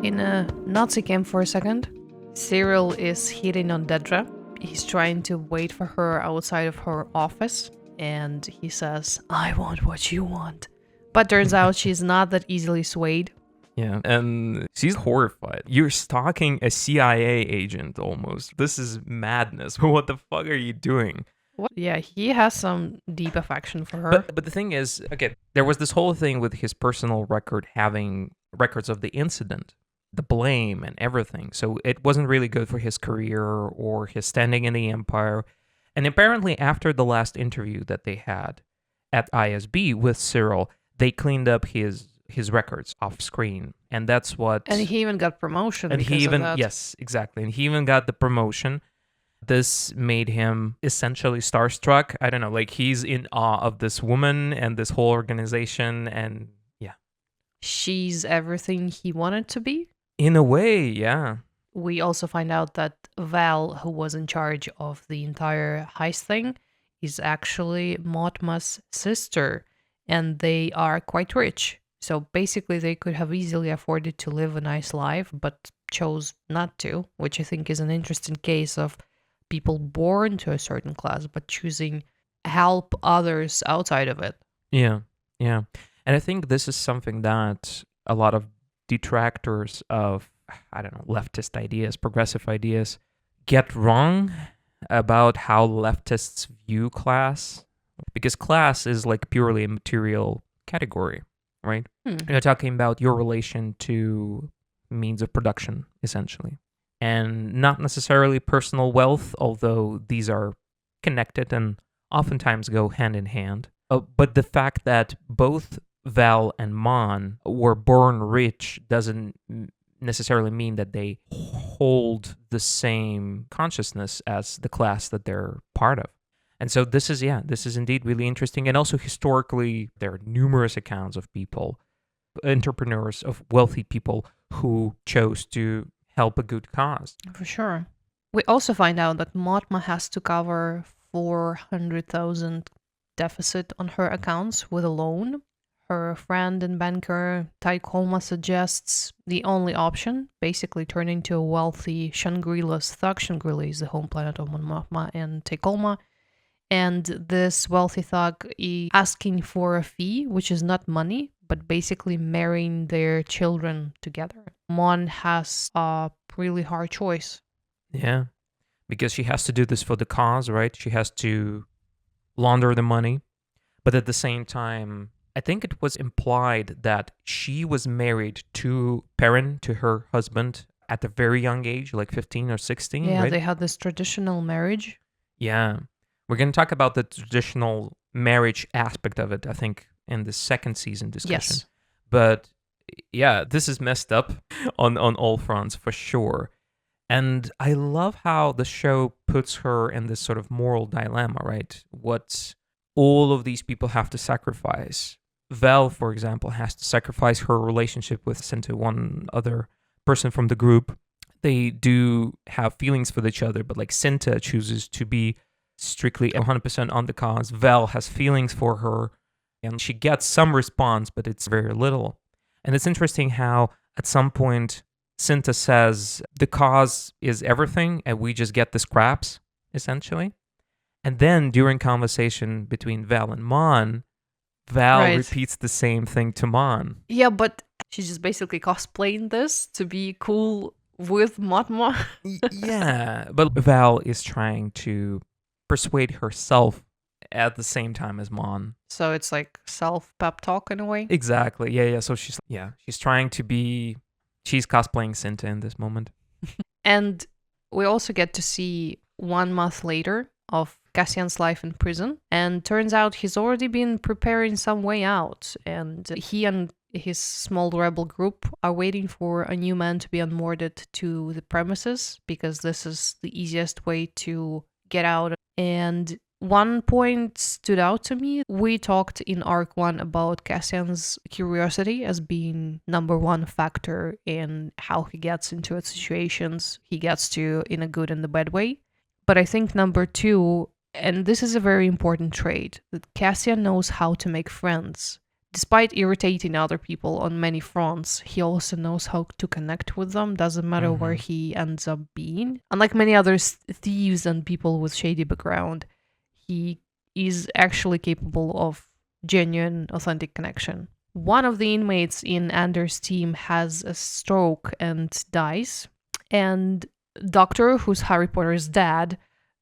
In a Nazi camp for a second, Syril is hitting on Dedra. He's trying to wait for her outside of her office, and he says, "I want what you want." But turns out she's not that easily swayed. Yeah, and she's horrified. You're stalking a CIA agent almost. This is madness. What the fuck are you doing? What? Yeah, he has some deep affection for her. But the thing is, okay, there was this whole thing with his personal record having records of the incident, the blame and everything. So it wasn't really good for his career or his standing in the Empire. And apparently after the last interview that they had at ISB with Syril, they cleaned up his records off screen. And that's what... And he even got promotion. And he even, yes, exactly. And he even got the promotion. This made him essentially starstruck. I don't know, like he's in awe of this woman and this whole organization, and yeah. She's everything he wanted to be? In a way, yeah. We also find out that Val, who was in charge of the entire heist thing, is actually Mothma's sister, and they are quite rich. So basically they could have easily afforded to live a nice life, but chose not to, which I think is an interesting case of people born to a certain class, but choosing help others outside of it. Yeah. And I think this is something that a lot of detractors of, I don't know, leftist ideas, progressive ideas, get wrong about how leftists view class. Because class is like purely a material category, right? You're talking about your relation to means of production, essentially. And not necessarily personal wealth, although these are connected and oftentimes go hand in hand. But the fact that both Val and Mon were born rich doesn't necessarily mean that they hold the same consciousness as the class that they're part of. And so this is indeed really interesting. And also historically, there are numerous accounts of people, entrepreneurs, of wealthy people who chose to help a good cause. For sure. We also find out that Mothma has to cover 400,000 deficit on her accounts with a loan. Her friend and banker Taikoma suggests the only option, basically turning to a wealthy Shangri-La's thug. Shangri-La is the home planet of Mothma and Taikoma. And this wealthy thug is asking for a fee, which is not money, but basically marrying their children together. Mon has a really hard choice. Yeah, because she has to do this for the cause, right? She has to launder the money. But at the same time, I think it was implied that she was married to Perrin, to her husband, at a very young age, like 15 or 16, yeah, right? They had this traditional marriage. Yeah. We're going to talk about the traditional marriage aspect of it, I think, in the second season discussion. Yes. But yeah, this is messed up on all fronts for sure. And I love how the show puts her in this sort of moral dilemma, right? What all of these people have to sacrifice. Val, for example, has to sacrifice her relationship with Cinta, one other person from the group. They do have feelings for each other, but like Cinta chooses to be strictly 100% on the cause. Val has feelings for her, and she gets some response, but it's very little. And it's interesting how at some point Cinta says the cause is everything and we just get the scraps, essentially. And then during conversation between Val and Mon, Val repeats the same thing to Mon. Yeah, but she's just basically cosplaying this to be cool with Mothma. Yeah, but Val is trying to persuade herself at the same time as Mon. So it's like self-pep talk in a way? Exactly. Yeah. So she's trying to be... She's cosplaying Cinta in this moment. And we also get to see 1 month later of Cassian's life in prison. And turns out he's already been preparing some way out. And he and his small rebel group are waiting for a new man to be unmoored to the premises, because this is the easiest way to get out. And one point stood out to me. We talked in Arc 1 about Cassian's curiosity as being number one factor in how he gets into situations he gets to in a good and a bad way. But I think number 2, and this is a very important trait, that Cassian knows how to make friends. despite irritating other people on many fronts, he also knows how to connect with them, doesn't matter where he ends up being. Unlike many other thieves and people with shady background, he is actually capable of genuine, authentic connection. One of the inmates in Andor's team has a stroke and dies, and Doctor, who's Harry Potter's dad,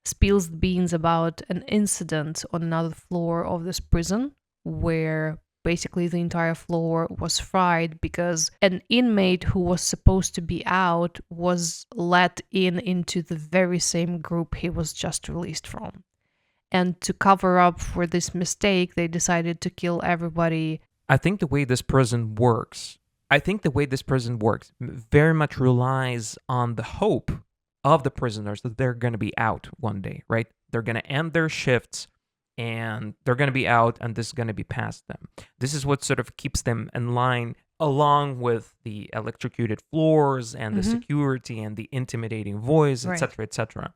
spills the beans about an incident on another floor of this prison where basically the entire floor was fried because an inmate who was supposed to be out was let into the very same group he was just released from. And to cover up for this mistake, they decided to kill everybody. I think the way this prison works very much relies on the hope of the prisoners that they're going to be out one day, right? They're going to end their shifts and they're going to be out, and this is going to be past them. This is what sort of keeps them in line, along with the electrocuted floors and the security and the intimidating voice, etc., etc.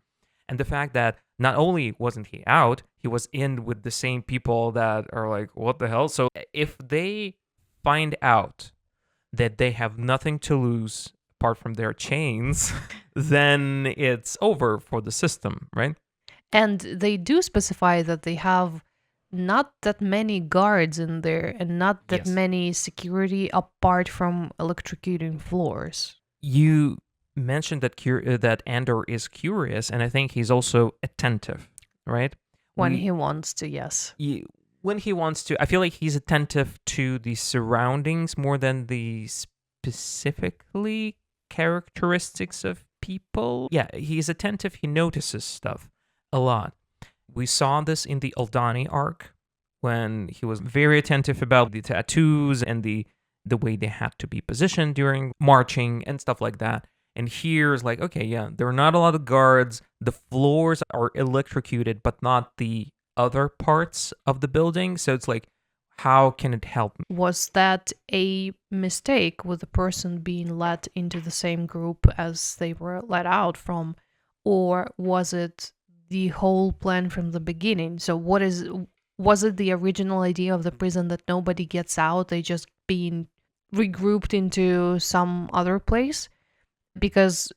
And the fact that not only wasn't he out, he was in with the same people that are like, what the hell? So if they find out that they have nothing to lose apart from their chains, then it's over for the system, right? And they do specify that they have not that many guards in there and not that many security apart from electrocuting floors. You mentioned that Andor is curious, and I think he's also attentive, right? When he wants to, yes. When he wants to, I feel like he's attentive to the surroundings more than the specifically characteristics of people. Yeah, he's attentive. He notices stuff a lot. We saw this in the Aldani arc when he was very attentive about the tattoos and the way they had to be positioned during marching and stuff like that. And here's like, okay, yeah, there are not a lot of guards. The floors are electrocuted, but not the other parts of the building. So it's like, how can it help me? Was that a mistake with the person being let into the same group as they were let out from? Or was it the whole plan from the beginning? So was it the original idea of the prison that nobody gets out, they just being regrouped into some other place? Because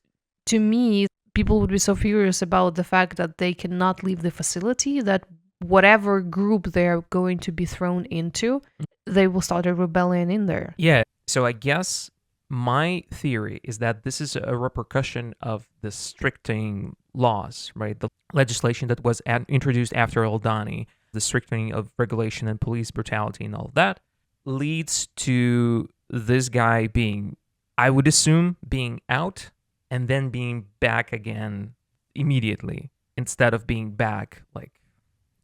to me, people would be so furious about the fact that they cannot leave the facility that whatever group they're going to be thrown into, they will start a rebellion in there. Yeah, so I guess my theory is that this is a repercussion of the strictening laws, right? The legislation that was introduced after Aldani, the strictening of regulation and police brutality and all of that, leads to this guy being, I would assume, being out and then being back again immediately instead of being back like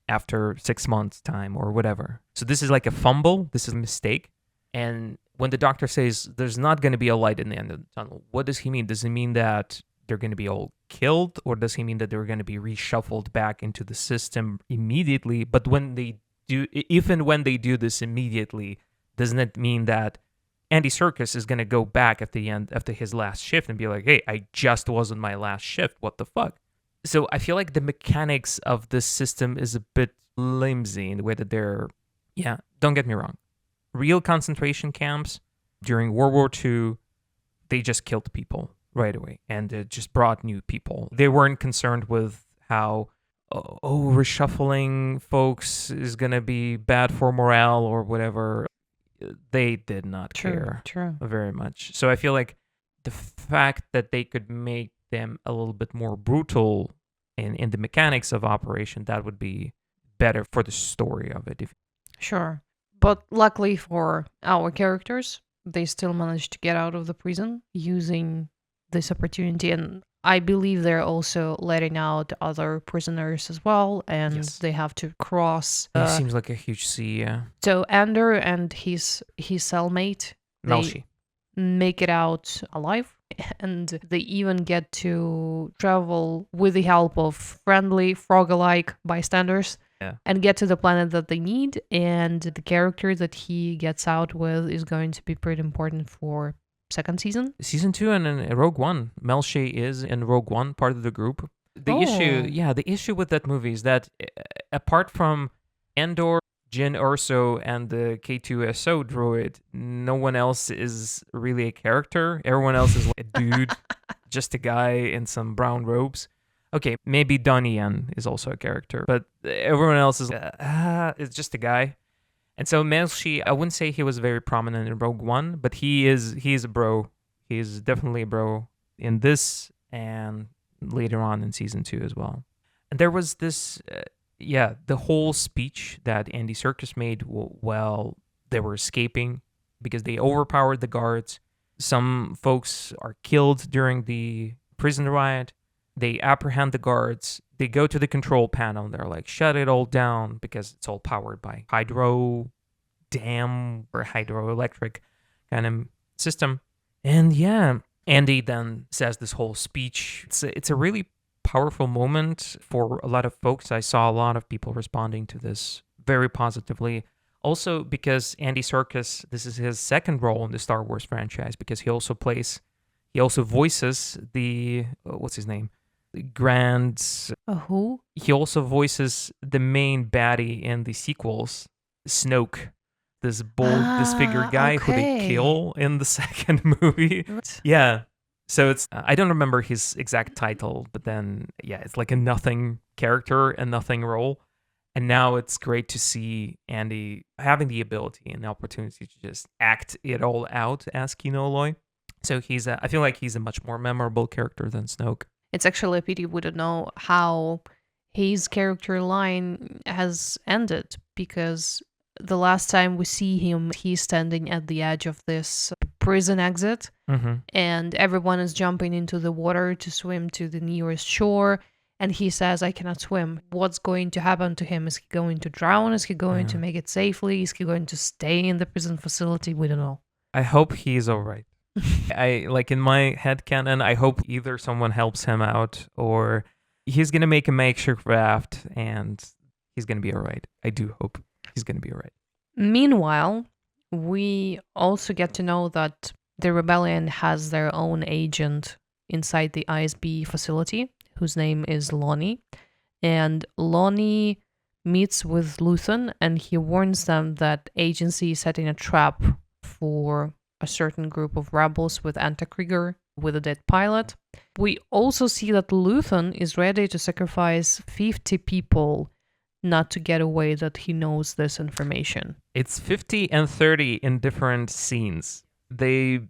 after 6 months time or whatever. So this is like a fumble. This is a mistake. And when the doctor says there's not going to be a light in the end of the tunnel, what does he mean? Does he mean that they're going to be all killed, or does he mean that they're going to be reshuffled back into the system immediately? But when they do, even when they do this immediately, doesn't it mean that Andy Serkis is going to go back at the end after his last shift and be like, hey, I just was on my last shift. What the fuck? So I feel like the mechanics of this system is a bit flimsy in the way that they're, yeah, don't get me wrong. Real concentration camps during World War II, they just killed people right away and it just brought new people. They weren't concerned with how, reshuffling folks is going to be bad for morale or whatever. They did not care very much. So I feel like the fact that they could make them a little bit more brutal in the mechanics of operation, that would be better for the story of it. Sure. But luckily for our characters, they still managed to get out of the prison using this opportunity. And I believe they're also letting out other prisoners as well. And they have to cross. It seems like a huge sea, yeah. So Andor and his cellmate, Melshi, make it out alive. And they even get to travel with the help of friendly, frog-alike bystanders. And get to the planet that they need, and the character that he gets out with is going to be pretty important for second season. Season 2 and in Rogue One. Melshi is in Rogue One, part of the group. The issue with that movie is that apart from Andor Jin Urso and the K2SO droid, no one else is really a character. Everyone else is like a dude, just a guy in some brown robes. Okay, maybe Donnie Yen is also a character, but everyone else is just a guy. And so Melshi, I wouldn't say he was very prominent in Rogue One, but he's a bro. He's definitely a bro in this and later on in season 2 as well. And there was this, the whole speech that Andy Serkis made while they were escaping because they overpowered the guards. Some folks are killed during the prison riot. They apprehend the guards. They go to the control panel. They're like, shut it all down because it's all powered by hydro dam or hydroelectric kind of system. And yeah, Andy then says this whole speech. It's a really powerful moment for a lot of folks. I saw a lot of people responding to this very positively. Also because Andy Serkis, this is his second role in the Star Wars franchise because he also voices the, what's his name? Grand. Who? He also voices the main baddie in the sequels, Snoke, this bold, disfigured guy who they kill in the second movie. Yeah. So it's, I don't remember his exact title, but then, yeah, it's like a nothing character, a nothing role. And now it's great to see Andy having the ability and the opportunity to just act it all out as Kino Loy. So I feel like he's a much more memorable character than Snoke. It's actually a pity we don't know how his character line has ended, because the last time we see him, he's standing at the edge of this prison exit, and everyone is jumping into the water to swim to the nearest shore, and he says, I cannot swim. What's going to happen to him? Is he going to drown? Is he going to make it safely? Is he going to stay in the prison facility? We don't know. I hope he's all right. In my headcanon, I hope either someone helps him out or he's going to make a makeshift raft and he's going to be all right. I do hope he's going to be all right. Meanwhile, we also get to know that the rebellion has their own agent inside the ISB facility, whose name is Lonnie. And Lonnie meets with Luthan and he warns them that agency is setting a trap for a certain group of rebels with Antakrieger, with a dead pilot. We also see that Luthan is ready to sacrifice 50 people not to get away that he knows this information. It's 50 and 30 in different scenes. They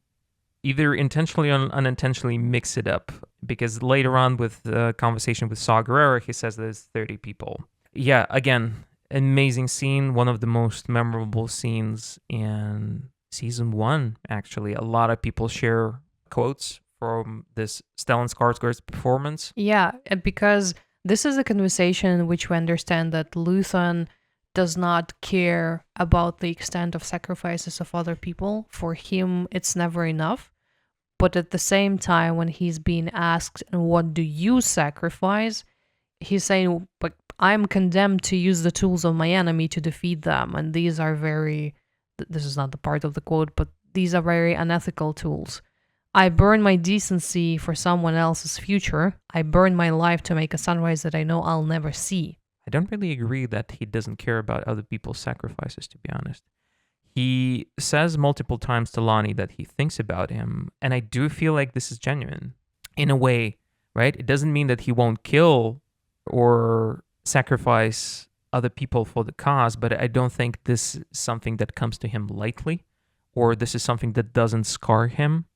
either intentionally or unintentionally mix it up, because later on with the conversation with Saw Gerrera, he says there's 30 people. Yeah, again, amazing scene, one of the most memorable scenes in season 1, actually. A lot of people share quotes from this Stellan Skarsgård's performance. Yeah, because this is a conversation in which we understand that Luthan does not care about the extent of sacrifices of other people. For him, it's never enough. But at the same time, when he's being asked, what do you sacrifice? He's saying, but I'm condemned to use the tools of my enemy to defeat them. And these are this is not the part of the quote, but these are very unethical tools. I burn my decency for someone else's future. I burn my life to make a sunrise that I know I'll never see. I don't really agree that he doesn't care about other people's sacrifices, to be honest. He says multiple times to Lonnie that he thinks about him, and I do feel like this is genuine, in a way, right? It doesn't mean that he won't kill or sacrifice other people for the cause, but I don't think this is something that comes to him lightly, or this is something that doesn't scar him.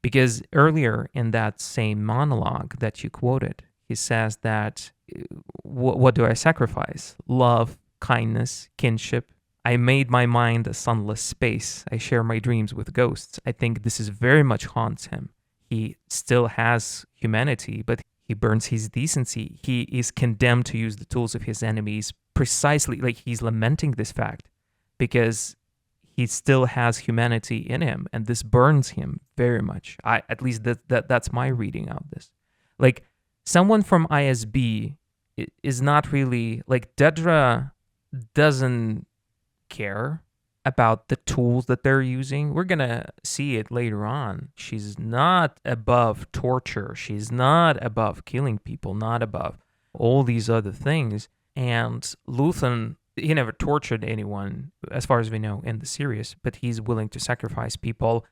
Because earlier in that same monologue that you quoted, he says that, what do I sacrifice? Love, kindness, kinship. I made my mind a sunless space. I share my dreams with ghosts. I think this is very much haunts him. He still has humanity, but he burns his decency. He is condemned to use the tools of his enemies, precisely like he's lamenting this fact because he still has humanity in him, and this burns him very much. At least that's my reading of this. Like, someone from ISB is not really, like, Dedra doesn't care about the tools that they're using. We're gonna see it later on. She's not above torture. She's not above killing people, not above all these other things. And Luthan He never tortured anyone, as far as we know, in the series, but he's willing to sacrifice people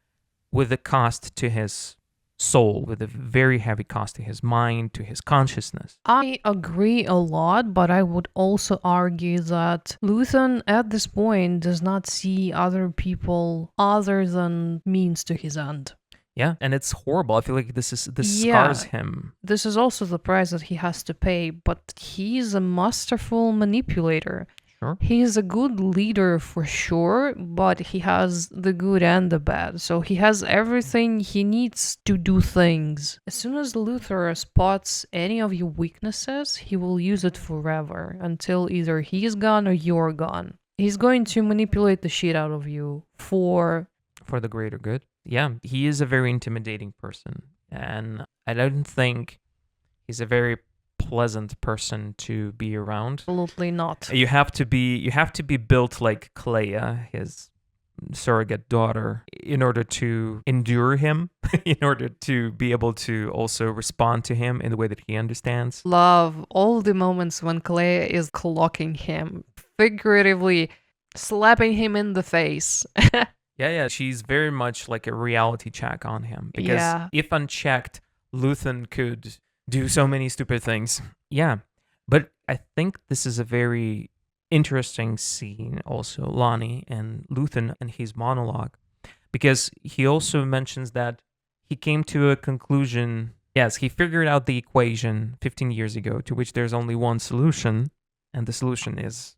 with a cost to his soul, with a very heavy cost to his mind, to his consciousness. I agree a lot, but I would also argue that Luthan at this point does not see other people other than means to his end. Yeah, and it's horrible. I feel like this scars him. This is also the price that he has to pay, but he's a masterful manipulator. Sure. He's a good leader for sure, but he has the good and the bad. So he has everything he needs to do things. As soon as Luther spots any of your weaknesses, he will use it forever until either he's gone or you're gone. He's going to manipulate the shit out of you for the greater good. Yeah, he is a very intimidating person, and I don't think he's a very pleasant person to be around. Absolutely not. You have to be built like Clea, his surrogate daughter, in order to endure him, in order to be able to also respond to him in the way that he understands. Love all the moments when Clea is clocking him, figuratively slapping him in the face. Yeah, she's very much like a reality check on him, because if unchecked, Luthan could do so many stupid things. Yeah, but I think this is a very interesting scene also, Lonnie and Luthan and his monologue, because he also mentions that he came to a conclusion. Yes, he figured out the equation 15 years ago, to which there's only one solution, and the solution is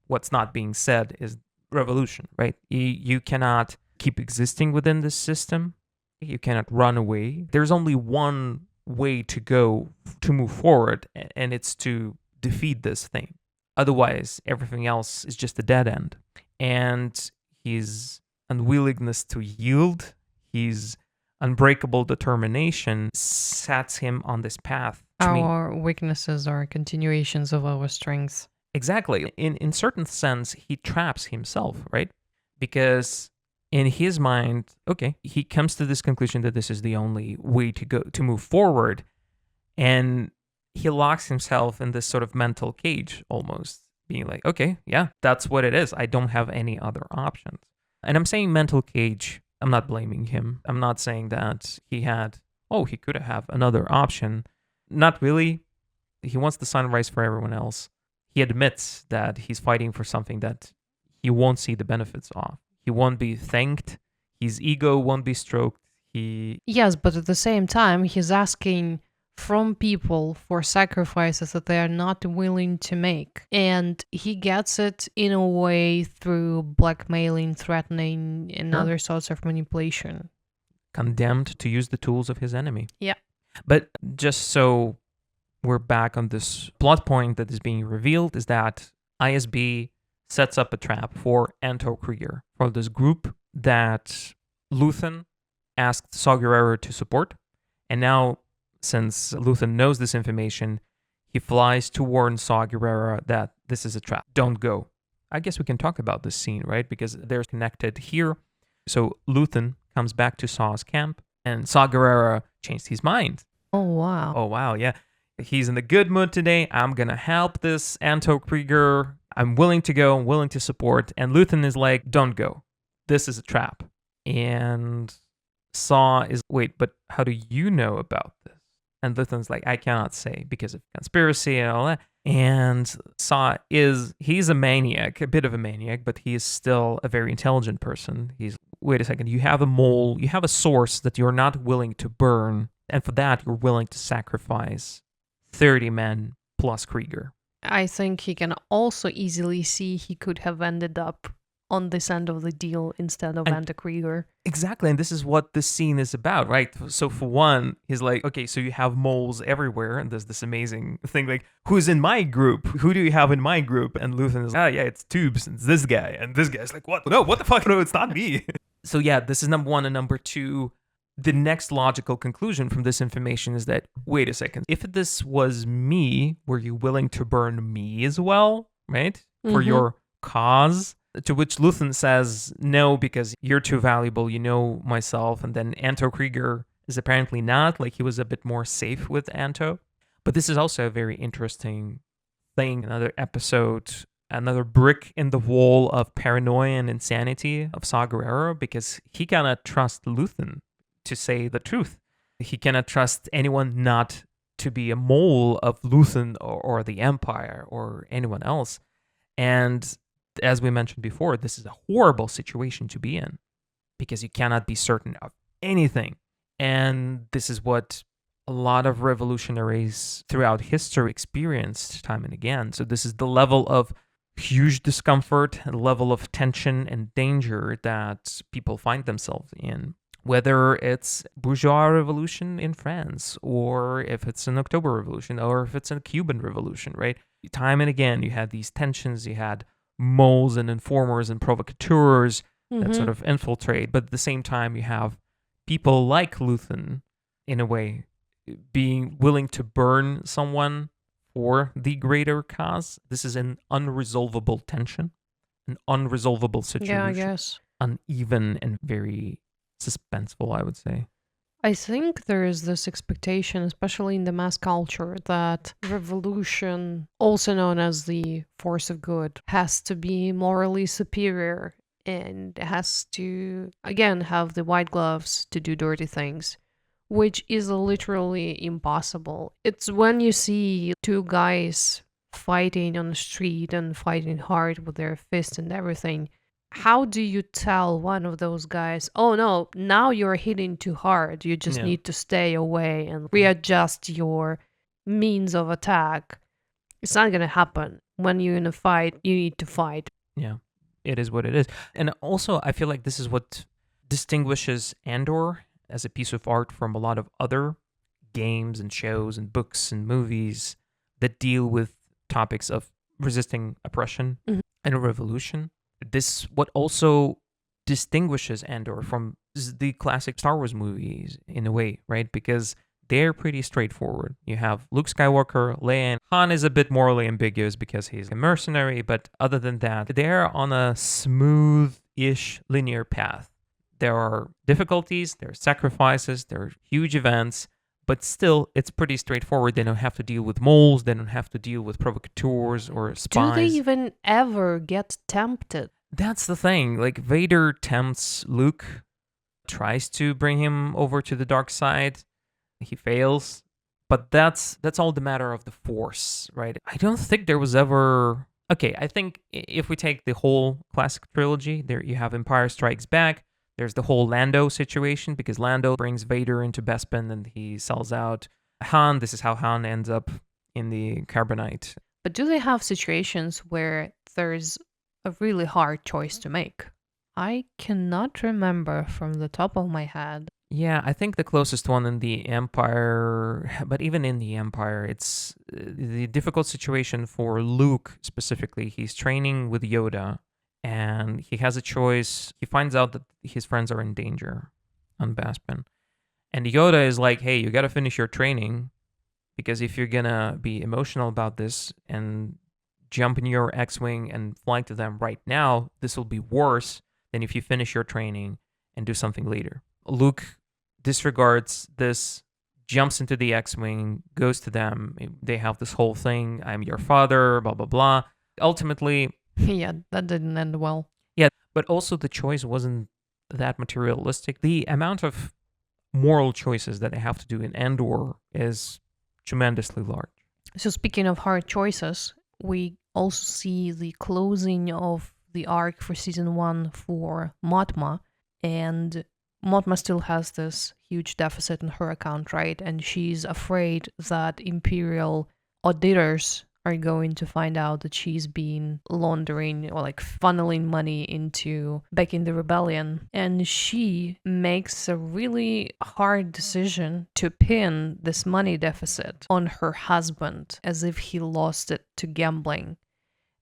what's not being said is revolution, right? You cannot keep existing within this system. You cannot run away. There's only one way to go to move forward, and it's to defeat this thing. Otherwise, everything else is just a dead end. And his unwillingness to yield, his unbreakable determination sets him on this path. Our weaknesses are continuations of our strengths. Exactly. In certain sense, he traps himself, right? Because in his mind, okay, he comes to this conclusion that this is the only way to move forward, and he locks himself in this sort of mental cage almost, being like, okay, yeah, that's what it is. I don't have any other options. And I'm saying mental cage, I'm not blaming him. I'm not saying that he could have another option. Not really. He wants the sunrise for everyone else. He admits that he's fighting for something that he won't see the benefits of. He won't be thanked. His ego won't be stroked. Yes, but at the same time, he's asking from people for sacrifices that they are not willing to make. And he gets it in a way through blackmailing, threatening, and other sorts of manipulation. Condemned to use the tools of his enemy. Yeah. But just so we're back on this plot point that is being revealed, is that ISB sets up a trap for Anto Krieger, for this group that Luthan asked Saw Gerrera to support. And now, since Luthan knows this information, he flies to warn Saw Gerrera that this is a trap. Don't go. I guess we can talk about this scene, right? Because they're connected here. So Luthan comes back to Saw's camp, and Saw Gerrera changed his mind. Oh, wow. Oh, wow, yeah. He's in the good mood today. I'm going to help this Anto Krieger. I'm willing to go. I'm willing to support. And Luthan is like, don't go. This is a trap. And Saw is, wait, but how do you know about this? And Luthan's like, I cannot say because of conspiracy and all that. And Saw he's a maniac, a bit of a maniac, but he is still a very intelligent person. He's, wait a second, you have a mole, you have a source that you're not willing to burn. And for that, you're willing to sacrifice 30 men plus Krieger. I think he can also easily see he could have ended up on this end of the deal instead of Anto Krieger. Exactly, and this is what this scene is about, right? So for one, he's like, okay, so you have moles everywhere, and there's this amazing thing like, who's in my group? Who do you have in my group? And Luthan is like, yeah, it's Tubes, and it's this guy, and this guy's like, what? No, what the fuck? No, it's not me. So yeah, this is number one, and number two, the next logical conclusion from this information is that, wait a second, if this was me, were you willing to burn me as well, right? For your cause? To which Luthan says, no, because you're too valuable, you know myself. And then Anto Krieger is apparently not, like he was a bit more safe with Anto. But this is also a very interesting thing. Another episode another brick in the wall of paranoia and insanity of Saw Gerrera, because he cannot trust Luthan to say the truth. He cannot trust anyone not to be a mole of Luthan or the Empire or anyone else. And as we mentioned before, this is a horrible situation to be in because you cannot be certain of anything. And this is what a lot of revolutionaries throughout history experienced time and again. So this is the level of huge discomfort, a level of tension and danger that people find themselves in. Whether it's bourgeois revolution in France, or if it's an October Revolution, or if it's a Cuban Revolution, right? Time and again, you had these tensions. You had moles and informers and provocateurs that sort of infiltrate. But at the same time, you have people like Luthan, in a way, being willing to burn someone for the greater cause. This is an unresolvable tension, an unresolvable situation. Yeah, I guess. Uneven and very suspenseful, I would say. I think there is this expectation, especially in the mass culture, that revolution, also known as the force of good, has to be morally superior and has to, again, have the white gloves to do dirty things, which is literally impossible. It's when you see two guys fighting on the street and fighting hard with their fists and everything. How do you tell one of those guys, oh no, now you're hitting too hard. You just need to stay away and readjust your means of attack. It's not going to happen. When you're in a fight, you need to fight. Yeah, it is what it is. And also, I feel like this is what distinguishes Andor as a piece of art from a lot of other games and shows and books and movies that deal with topics of resisting oppression and a revolution. This what also distinguishes Andor from the classic Star Wars movies in a way, right? Because they're pretty straightforward. You have Luke Skywalker, Leia, and Han is a bit morally ambiguous because he's a mercenary, but other than that, they're on a smooth-ish linear path. There are difficulties, there are sacrifices, there are huge events, but still, it's pretty straightforward. They don't have to deal with moles. They don't have to deal with provocateurs or spies. Do they even ever get tempted? That's the thing. Like, Vader tempts Luke, tries to bring him over to the dark side. He fails. But that's all the matter of the Force, right? I don't think there was ever... Okay, I think if we take the whole classic trilogy, there you have Empire Strikes Back. There's the whole Lando situation, because Lando brings Vader into Bespin and he sells out Han. This is how Han ends up in the Carbonite. But do they have situations where there's a really hard choice to make? I cannot remember from the top of my head. Yeah, I think the closest one in the Empire, but even in the Empire, it's the difficult situation for Luke specifically. He's training with Yoda. And he has a choice. He finds out that his friends are in danger on Bespin. And Yoda is like, hey, you got to finish your training, because if you're going to be emotional about this and jump in your X-Wing and fly to them right now, this will be worse than if you finish your training and do something later. Luke disregards this, jumps into the X-Wing, goes to them. They have this whole thing, I'm your father, blah, blah, blah. Ultimately... Yeah, that didn't end well. Yeah, but also the choice wasn't that materialistic. The amount of moral choices that I have to do in Andor is tremendously large. So speaking of hard choices, we also see the closing of the arc for season 1 for Mothma, and Mothma still has this huge deficit in her account, right? And she's afraid that Imperial auditors are going to find out that she's been laundering or like funneling money into back in the rebellion. And she makes a really hard decision to pin this money deficit on her husband as if he lost it to gambling.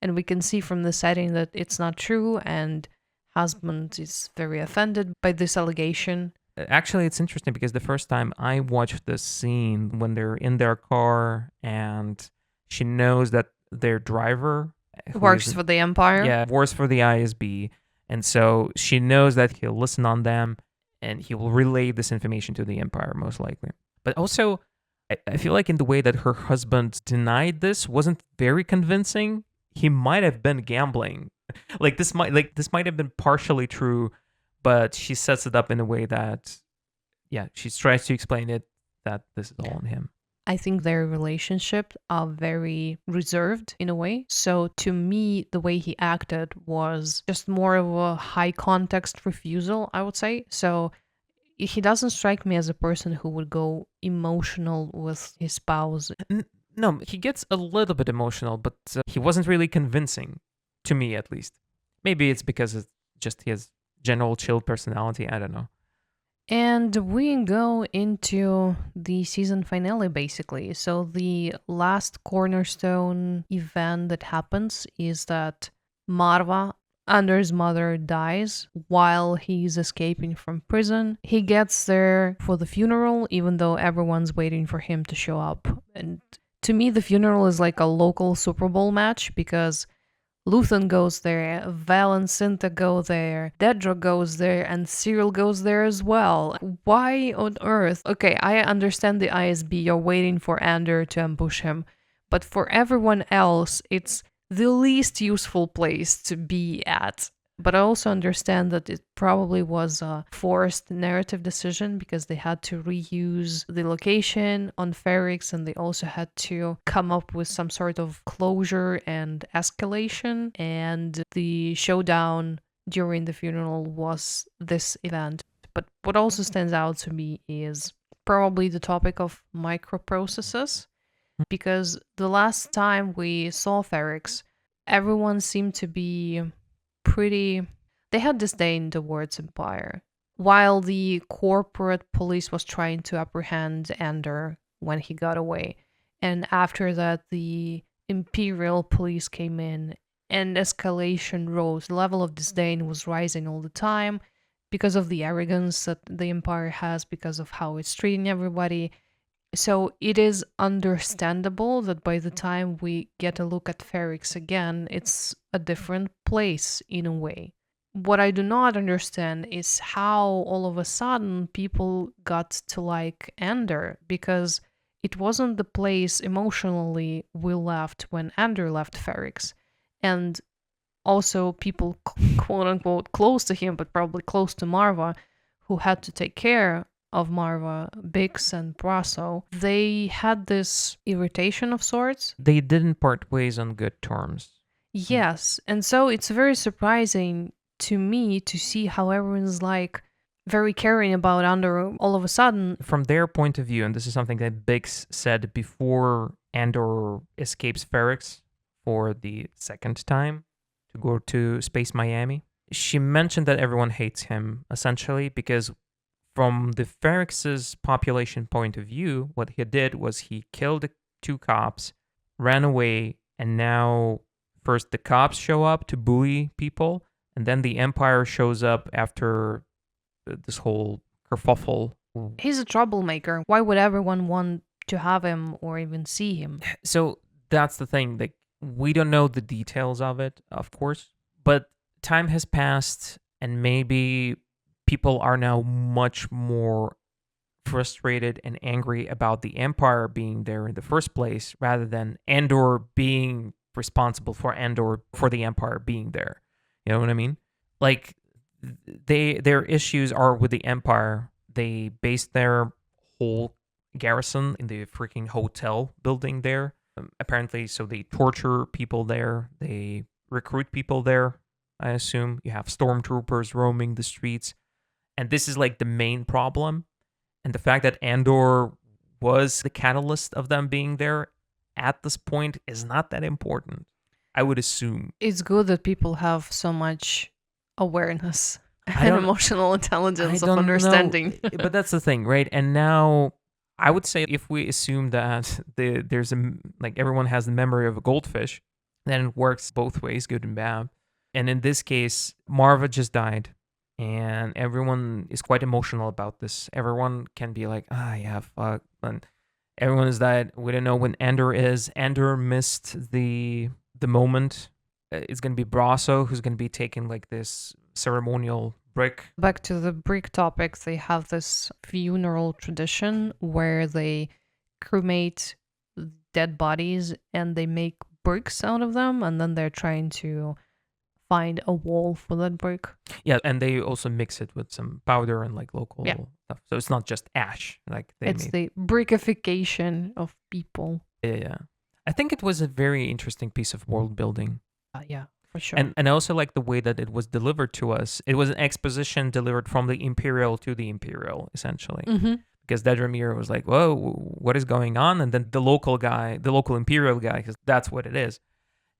And we can see from the setting that it's not true, and husband is very offended by this allegation. Actually, it's interesting because the first time I watched this scene when they're in their car and she knows that their driver works for the Empire. Yeah, works for the ISB. And so she knows that he'll listen on them and he will relay this information to the Empire, most likely. But also, I feel like in the way that her husband denied this wasn't very convincing. he might have been gambling. This might have been partially true, but she sets it up in a way that, yeah, she tries to explain it that this is all on him. I think their relationship are very reserved in a way. So to me, the way he acted was just more of a high context refusal, I would say. So he doesn't strike me as a person who would go emotional with his spouse. No, he gets a little bit emotional, but he wasn't really convincing, to me at least. Maybe it's because it's just his general chill personality. I don't know. And we go into the season finale, basically. So the last cornerstone event that happens is that Marva, Andor's mother, dies while he's escaping from prison. He gets there for the funeral, even though everyone's waiting for him to show up. And to me, the funeral is like a local Super Bowl match because Luthan goes there, Val and Cinta go there, Dedra goes there, and Syril goes there as well. Why on earth? Okay, I understand the ISB, you're waiting for Andor to ambush him, but for everyone else, it's the least useful place to be at. But I also understand that it probably was a forced narrative decision because they had to reuse the location on Ferrix and they also had to come up with some sort of closure and escalation. And the showdown during the funeral was this event. But what also stands out to me is probably the topic of microprocesses, because the last time we saw Ferrix, everyone seemed to be they had disdain towards Empire, while the corporate police was trying to apprehend Andor when he got away. And after that, the Imperial police came in and escalation rose. The level of disdain was rising all the time because of the arrogance that the Empire has, because of how it's treating everybody. So it is understandable that by the time we get a look at Ferrix again, it's a different place in a way. What I do not understand is how all of a sudden people got to like Andor, because it wasn't the place emotionally we left when Andor left Ferrix. And also people quote unquote close to him, but probably close to Marva, who had to take care of Marva, Bix, and Brasso, they had this irritation of sorts. They didn't part ways on good terms. Yes, and so it's very surprising to me to see how everyone's like very caring about Andor all of a sudden. From their point of view, and this is something that Bix said before Andor escapes Ferrix for the second time to go to Space Miami, she mentioned that everyone hates him, essentially, because from the Ferrix's population point of view, what he did was he killed 2 cops, ran away, and now first the cops show up to bully people, and then the Empire shows up after this whole kerfuffle. He's a troublemaker. Why would everyone want to have him or even see him? So that's the thing. Like, we don't know the details of it, of course, but time has passed, and maybe people are now much more frustrated and angry about the Empire being there in the first place rather than Andor being responsible for the Empire being there. You know what I mean? Like, their issues are with the Empire. They based their whole garrison in the freaking hotel building there. Apparently, so they torture people there. They recruit people there, I assume. You have stormtroopers roaming the streets. And this is like the main problem. And the fact that Andor was the catalyst of them being there at this point is not that important, I would assume. It's good that people have so much awareness and emotional intelligence of understanding. But that's the thing, right? And now I would say if we assume that there's everyone has the memory of a goldfish, then it works both ways, good and bad. And in this case, Marva just died. And everyone is quite emotional about this. Everyone can be like, yeah, fuck. And everyone is died. We don't know when Andor is. Andor missed the moment. It's going to be Brasso who's going to be taking like this ceremonial brick. Back to the brick topic, they have this funeral tradition where they cremate dead bodies and they make bricks out of them, and then they're trying to find a wall for that brick. Yeah, and they also mix it with some powder and like local stuff. So it's not just ash like they It's made. the brickification of people. Yeah. I think it was a very interesting piece of world building. Yeah, for sure. And I also like the way that it was delivered to us. It was an exposition delivered from the Imperial to the Imperial, essentially. Mm-hmm. Because Dedra was like, whoa, what is going on? And then the local Imperial guy, because that's what it is.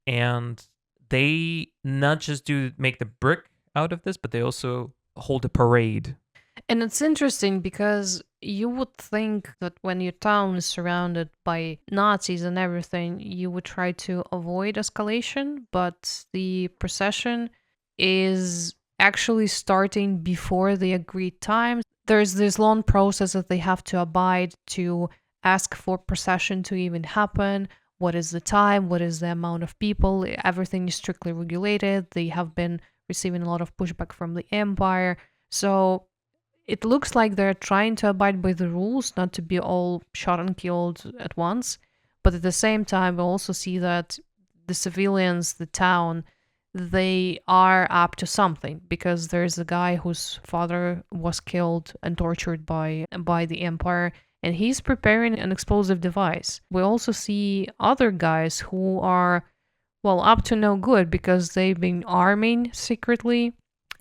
And they not just make the brick out of this, but they also hold a parade. And it's interesting because you would think that when your town is surrounded by Nazis and everything, you would try to avoid escalation, but the procession is actually starting before the agreed time. There's this long process that they have to abide to ask for procession to even happen. What is the time? What is the amount of people? Everything is strictly regulated. They have been receiving a lot of pushback from the Empire. So it looks like they're trying to abide by the rules, not to be all shot and killed at once. But at the same time, we also see that the civilians, the town, they are up to something, because there's a guy whose father was killed and tortured by the Empire, and he's preparing an explosive device. We also see other guys who are, well, up to no good because they've been arming secretly,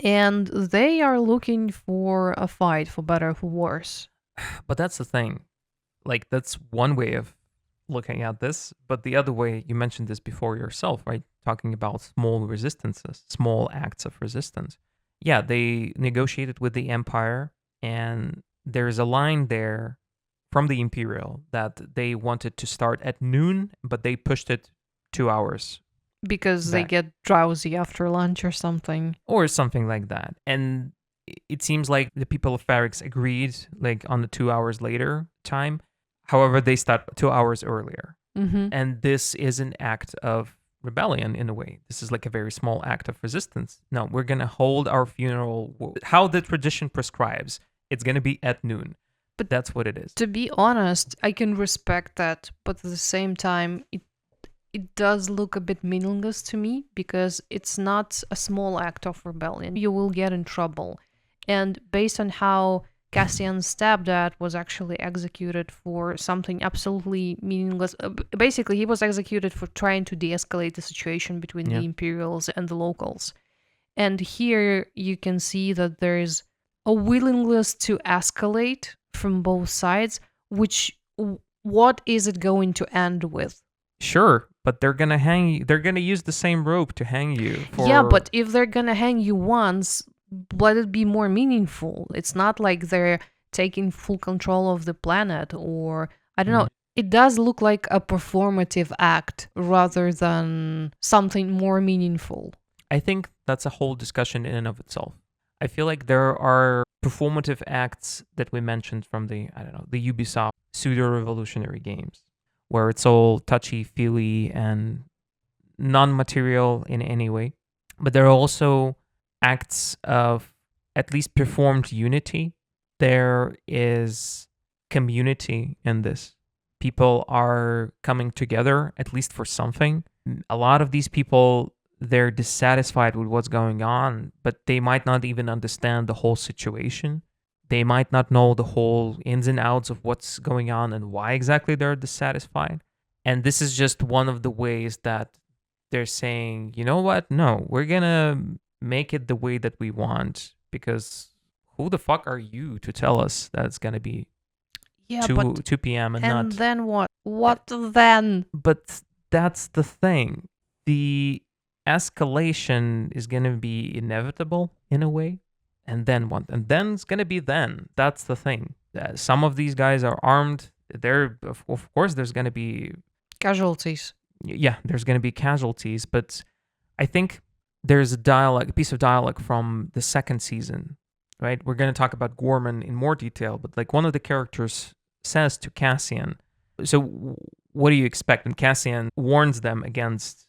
and they are looking for a fight, for better or for worse. But that's the thing. Like, that's one way of looking at this. But the other way, you mentioned this before yourself, right? Talking about small resistances, small acts of resistance. Yeah, they negotiated with the Empire, and there's a line there from the Imperial that they wanted to start at noon, but they pushed it 2 hours. Because they get drowsy after lunch or something. Or something like that. And it seems like the people of Ferrix agreed like on the 2 hours later time. However, they start 2 hours earlier. Mm-hmm. And this is an act of rebellion in a way. This is like a very small act of resistance. No, we're going to hold our funeral how the tradition prescribes. It's going to be at noon. But that's what it is. To be honest, I can respect that. But at the same time, it does look a bit meaningless to me, because it's not a small act of rebellion. You will get in trouble. And based on how Cassian's stepdad was actually executed for something absolutely meaningless, basically he was executed for trying to de-escalate the situation between the Imperials and the locals. And here you can see that there's a willingness to escalate from both sides, which, what is it going to end with? Sure, but they're gonna hang you. They're gonna use the same rope to hang you. Yeah, but if they're gonna hang you once, let it be more meaningful. It's not like they're taking full control of the planet, or I don't know. It does look like a performative act rather than something more meaningful. I think that's a whole discussion in and of itself. I feel like there are performative acts that we mentioned from the Ubisoft pseudo-revolutionary games, where it's all touchy-feely and non-material in any way. But there are also acts of at least performed unity. There is community in this. People are coming together, at least for something. A lot of these people, they're dissatisfied with what's going on, but they might not even understand the whole situation. They might not know the whole ins and outs of what's going on and why exactly they're dissatisfied. And this is just one of the ways that they're saying, you know what? No, we're going to make it the way that we want, because who the fuck are you to tell us that it's going to be 2 p.m. and then what? What then? But that's the thing. The escalation is going to be inevitable in a way. And then what? And then it's going to be then. That's the thing. Some of these guys are armed. Of course, there's going to be casualties. Yeah, there's going to be casualties. But I think there's a piece of dialogue from the second season, right? We're going to talk about Gorman in more detail, but like one of the characters says to Cassian, so what do you expect? And Cassian warns them against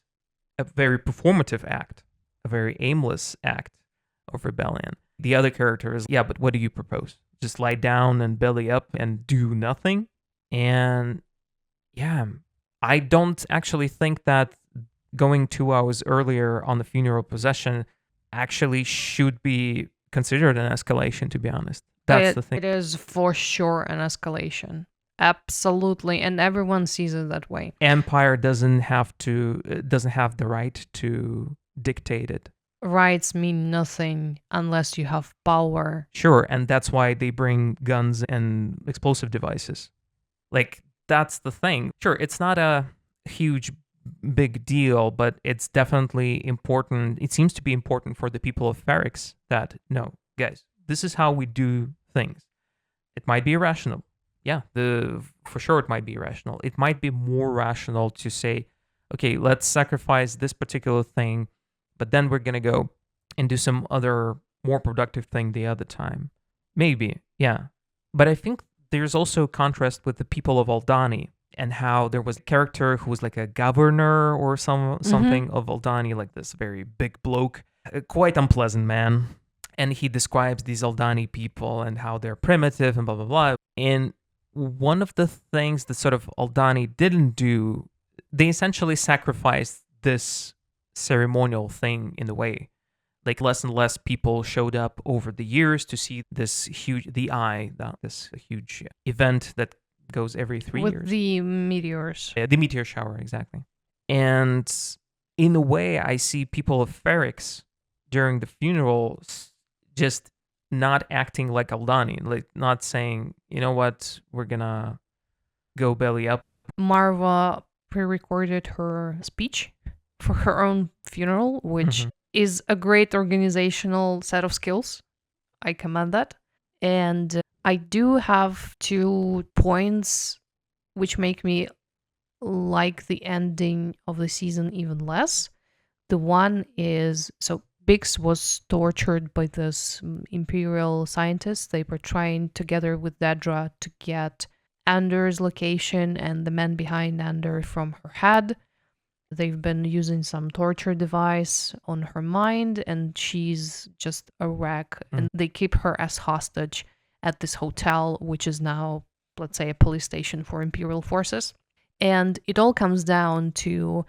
a very performative act, a very aimless act of rebellion. The other character is, yeah, but what do you propose? Just lie down and belly up and do nothing? And yeah, I don't actually think that going 2 hours earlier on the funeral procession actually should be considered an escalation, to be honest. That's the thing. It is for sure an escalation. Absolutely, and everyone sees it that way. Empire doesn't have the right to dictate it. Rights mean nothing unless you have power. Sure, and that's why they bring guns and explosive devices. Like, that's the thing. Sure, it's not a huge big deal, but it's definitely important. It seems to be important for the people of Ferrix that, no, guys, this is how we do things. It might be irrational. Yeah, for sure it might be irrational. It might be more rational to say, okay, let's sacrifice this particular thing, but then we're going to go and do some other more productive thing the other time. Maybe, yeah. But I think there's also contrast with the people of Aldani and how there was a character who was like a governor or something of Aldani, like this very big bloke, a quite unpleasant man. And he describes these Aldani people and how they're primitive and blah, blah, blah. And one of the things that sort of Aldani didn't do, they essentially sacrificed this ceremonial thing in a way. Like less and less people showed up over the years to see this huge, this huge event that goes every 3 years. With the meteors. Yeah, the meteor shower, exactly. And in a way, I see people of Ferrix during the funerals just not acting like Aldani, like not saying, you know what, we're gonna go belly up. Marva pre-recorded her speech for her own funeral, which is a great organizational set of skills. I commend that. And I do have 2 points which make me like the ending of the season even less. The one is, so Bix was tortured by this Imperial scientist. They were trying together with Dedra to get Andor's location and the man behind Andor from her head. They've been using some torture device on her mind, and she's just a wreck. And they keep her as hostage at this hotel, which is now, let's say, a police station for Imperial forces. And it all comes down to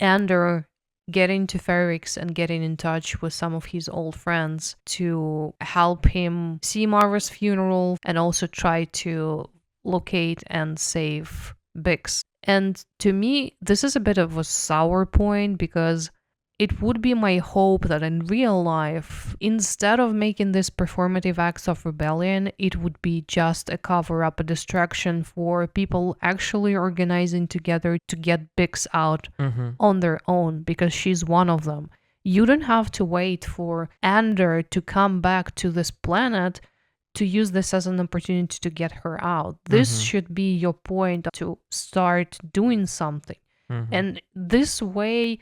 Andor getting to Ferrix and getting in touch with some of his old friends to help him see Marva's funeral and also try to locate and save Bix. And to me, this is a bit of a sour point because it would be my hope that in real life, instead of making these performative acts of rebellion, it would be just a cover-up, a distraction for people actually organizing together to get Bix out on their own, because she's one of them. You don't have to wait for Andor to come back to this planet to use this as an opportunity to get her out. This should be your point to start doing something. And this way,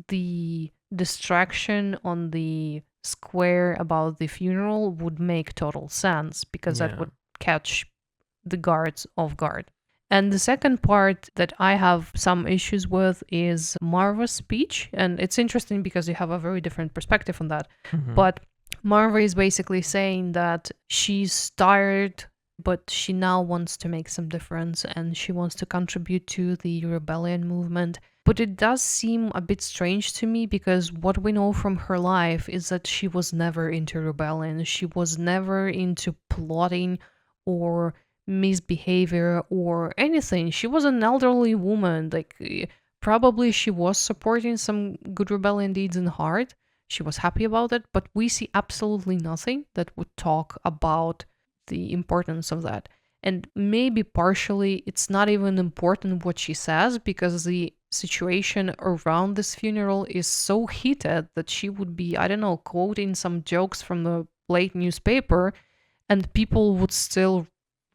the distraction on the square about the funeral would make total sense, because that would catch the guards off guard. And the second part that I have some issues with is Marva's speech. And it's interesting because you have a very different perspective on that. But Marva is basically saying that she's tired, but she now wants to make some difference and she wants to contribute to the rebellion movement. But it does seem a bit strange to me because what we know from her life is that she was never into rebellion. She was never into plotting or misbehavior or anything. She was an elderly woman. Like, probably she was supporting some good rebellion deeds in heart. She was happy about it, but we see absolutely nothing that would talk about the importance of that. And maybe partially it's not even important what she says because the situation around this funeral is so heated that she would be, I don't know, quoting some jokes from the late newspaper and people would still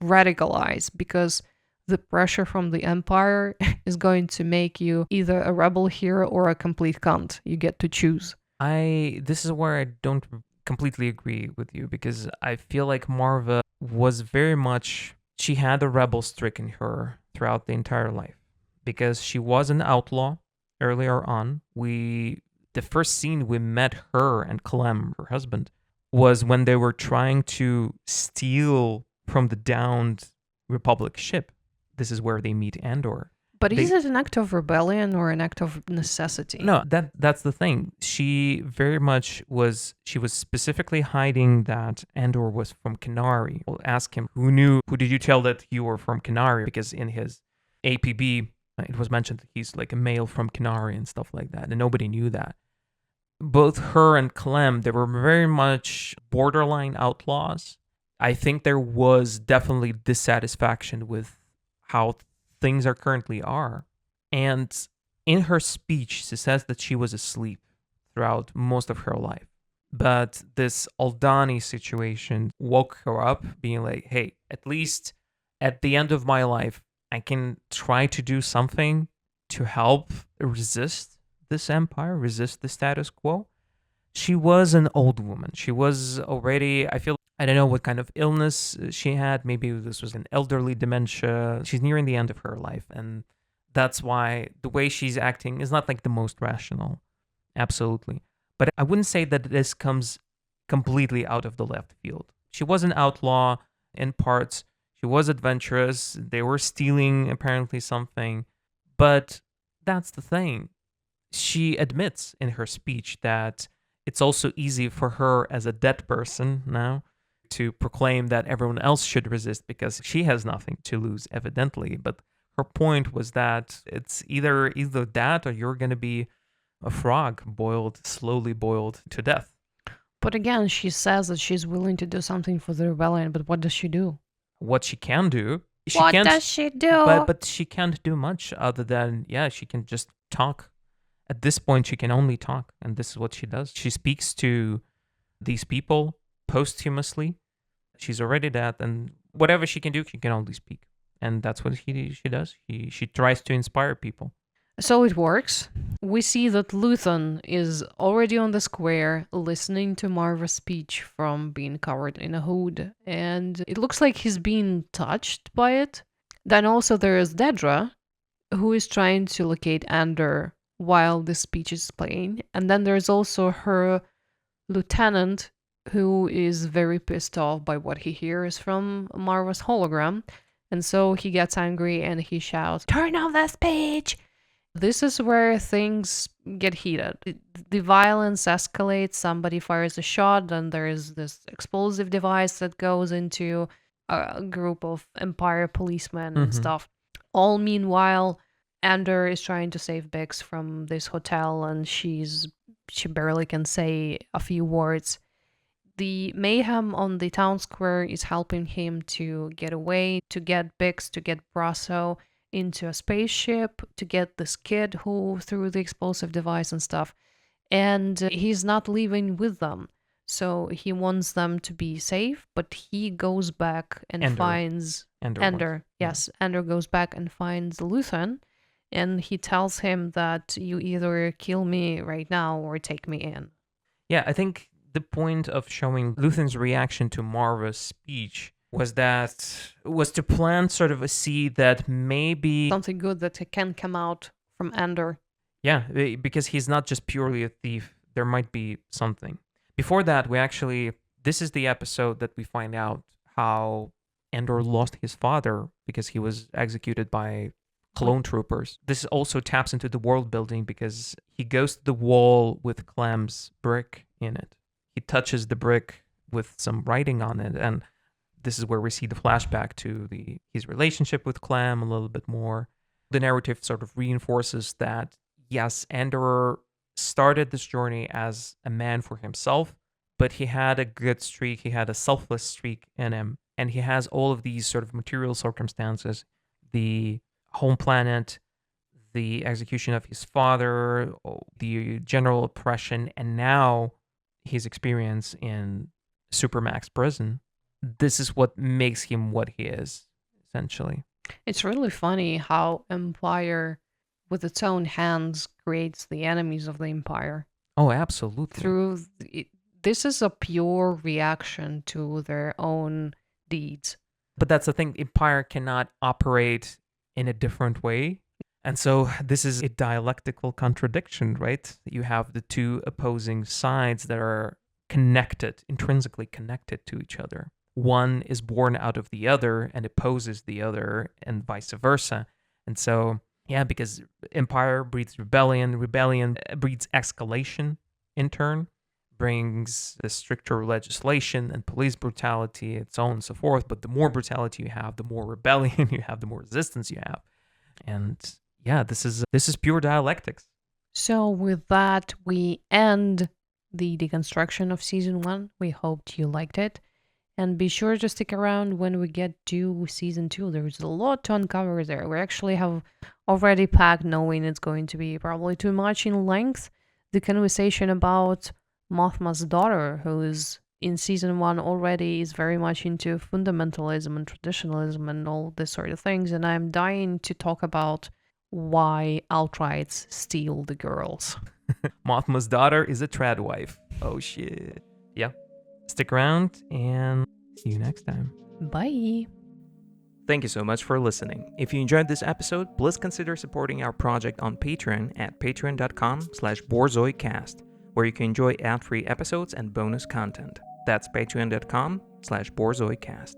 radicalize because the pressure from the Empire is going to make you either a rebel hero or a complete cunt. You get to choose. This is where I don't completely agree with you because I feel like Marva was very much, she had a rebel streak in her throughout the entire life because she was an outlaw earlier on. The first scene we met her and Clem, her husband, was when they were trying to steal from the downed Republic ship. This is where they meet Andor. But is it an act of rebellion or an act of necessity? No, that's the thing. She was specifically hiding that Andor was from Kenari. We'll ask him, who did you tell that you were from Kenari? Because in his APB, it was mentioned that he's like a male from Kenari and stuff like that, and nobody knew that. Both her and Clem, they were very much borderline outlaws. I think there was definitely dissatisfaction with how things are currently are. And in her speech, she says that she was asleep throughout most of her life. But this Aldani situation woke her up, being like, hey, at least at the end of my life, I can try to do something to help resist this empire, resist the status quo. She was an old woman. She was already, I don't know what kind of illness she had. Maybe this was an elderly dementia. She's nearing the end of her life. And that's why the way she's acting is not like the most rational. Absolutely. But I wouldn't say that this comes completely out of the left field. She was an outlaw in parts. She was adventurous. They were stealing apparently something. But that's the thing. She admits in her speech that it's also easy for her as a dead person now to proclaim that everyone else should resist because she has nothing to lose, evidently. But her point was that it's either that or you're going to be a frog slowly boiled to death. But again, she says that she's willing to do something for the rebellion, but what does she do? What she can do... What does she do? But she can't do much other than, she can just talk. At this point, she can only talk, and this is what she does. She speaks to these people posthumously. She's already dead, and whatever she can do, she can only speak. And that's what she does. She tries to inspire people. So it works. We see that Luthan is already on the square listening to Marva's speech from being covered in a hood, and it looks like he's being touched by it. Then also there is Dedra, who is trying to locate Andor while the speech is playing. And then there's also her lieutenant, who is very pissed off by what he hears from Marva's hologram. And so he gets angry and he shouts, "Turn off that speech!" This is where things get heated. The violence escalates, somebody fires a shot, then there is this explosive device that goes into a group of Empire policemen and stuff. All meanwhile, Andor is trying to save Bix from this hotel, and she barely can say a few words. The mayhem on the town square is helping him to get away, to get Bix, to get BORZOI into a spaceship, to get this kid who threw the explosive device and stuff. And he's not leaving with them. So he wants them to be safe, but he goes back and finds... Andor. Yes, Andor goes back and finds Luthan, and he tells him that you either kill me right now or take me in. Yeah, I think the point of showing Luthan's reaction to Marva's speech was to plant sort of a seed that maybe... something good that can come out from Andor. Yeah, because he's not just purely a thief. There might be something. Before that, this is the episode that we find out how Andor lost his father because he was executed by clone troopers. This also taps into the world building because he goes to the wall with Clem's brick in it. He touches the brick with some writing on it, and this is where we see the flashback to his relationship with Clem a little bit more. The narrative sort of reinforces that, yes, Andor started this journey as a man for himself, but he had a good streak, he had a selfless streak in him, and he has all of these sort of material circumstances, the home planet, the execution of his father, the general oppression, and now his experience in Supermax prison. This is what makes him what he is, essentially. It's really funny how Empire, with its own hands, creates the enemies of the Empire. Oh, absolutely. This is a pure reaction to their own deeds. But that's the thing, Empire cannot operate in a different way. And so this is a dialectical contradiction, right? You have the two opposing sides that are connected, intrinsically connected to each other. One is born out of the other and opposes the other, and vice versa. And so Yeah, because empire breeds rebellion, rebellion breeds escalation in turn, brings the stricter legislation and police brutality, and so on and so forth. But the more brutality you have, the more rebellion you have, the more resistance you have. And yeah, this is pure dialectics. So, with that, we end the deconstruction of season 1. We hoped you liked it. And be sure to stick around when we get to season 2. There's a lot to uncover there. We actually have already packed, knowing it's going to be probably too much in length, the conversation about Mothma's daughter, who is in season 1 already is very much into fundamentalism and traditionalism and all this sort of things. And I'm dying to talk about why outrights steal the girls. Mothma's daughter is a trad wife. Oh shit. Yeah. Stick around and see you next time. Bye. Thank you so much for listening. If you enjoyed this episode, please consider supporting our project on Patreon at patreon.com/BORZOIcast, where you can enjoy ad-free episodes and bonus content. That's patreon.com/BORZOIcast.